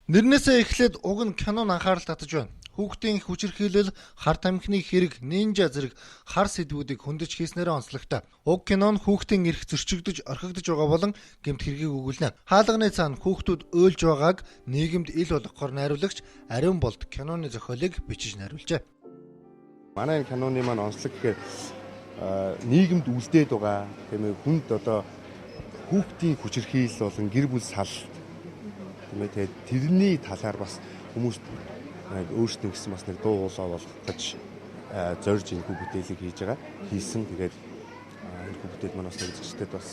Нэрнээсээ эхлээд уг нь кинон анхаарал татаж байна. Хүүхдийн хүчирхийлэл, хар тамхины хэрэг, нинжа зэрэг хар сэдвүүдийг хөндөж хийснээрээ онцлогтой. Уг кинон хүүхдийн эрх зөрчигдөж, орхигдож байгаа болон гэмт хэргийг өгүүлнэ. Хаалганы цаана хүүхдүүд өөлж байгааг нийгэмд ил болгохоор найруулагч Ариун Болд киноны зохиолыг бичиж найруулжээ. Манай киноны маань онцлог гэхээр нийгэмд үлдээд байгаа тийм ээ хүнд одоо хүүхдийн хүчирхийлэл болон гэр бүл сал тийм ээ тэгээд тэрний талаар бас хүмүүс өөрсдөө гэсэн бас нэг дуу хоолой болгож зорж энэ бүтээлийг хийсэн. Тэгээд энэ бүтээл маань бас үзэгчдэд бас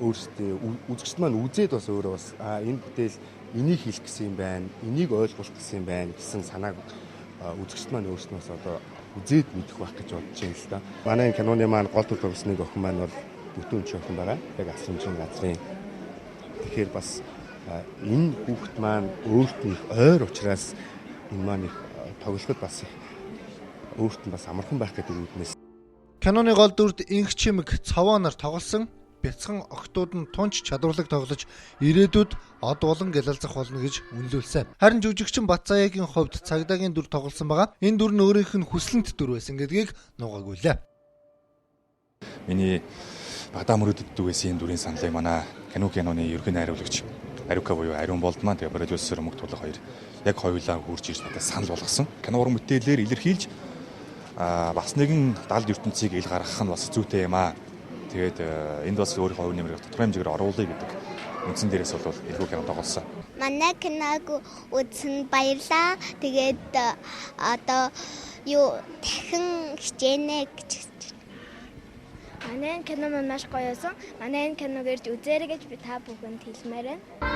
өөрсдөө үзэгчд маань үзээд бас өөрөө бас энэ бүтээл энийг хийх гэсэн юм байна, энийг ойлгуулах гэсэн юм байна гэсэн санааг үзэгчд маань өөрсдөө бас одоо үзээд мэдэх байх гэж бодож байна л да. Манай киноны маань гол дүр тоглосны охин маань бол бүтэн ч охин байгаа. Яг асрамжийн газрын. Тэгэхээр бас энэ хүүхэд маань өөрт нь их ойр учраас энэ маань их тоглоход бас их өөрт нь бас амархан байх гэдэг үүднээс. Киноны гол дүрд инх чимэг цаваа нар тоглосон бяцхан охтууд нь тунч чадварлаг тоглож ирээдүйд од болон гялалзах болно гэж үнэлүүлсэн. Харин жүжигчин Батзаягийн хувьд цагдаагийн дүр тоглосон байгаа. Энэ дүр нь өөрийнх нь хүслэнт дүр байсан гэдгийг нугаагүй лээ. Миний Багдаа мөрөдөд дүүгээс энэ дүрийн саналыг манай киноны ерөнхий найруулагч Ариука буюу Ариун Болд маань тэгээ продюсер Мөнх Тулах хоёр яг хоёулаа хурж ирж надад санал болгосон. Кино уран бүтээлээр илэрхийлж бас нэгэн далд ертөнцийг ил гаргах нь бас зүйтэй юм аа. Тэгээд энд бас өөрийнхөө хувь нэмрийг тодорхой хэмжээгээр оруулъя гэдэг үндсэн дээрээс бол илгүү кино тоглосон. Манай киног үзсэн баярлаа. Тэгээд одоо юу дахин хичээнэ гэж. Манай кино маань маш гоё байсан. Манай энэ киног ирж үзээрэй гэж би та бүхэнд хэлмээр байна.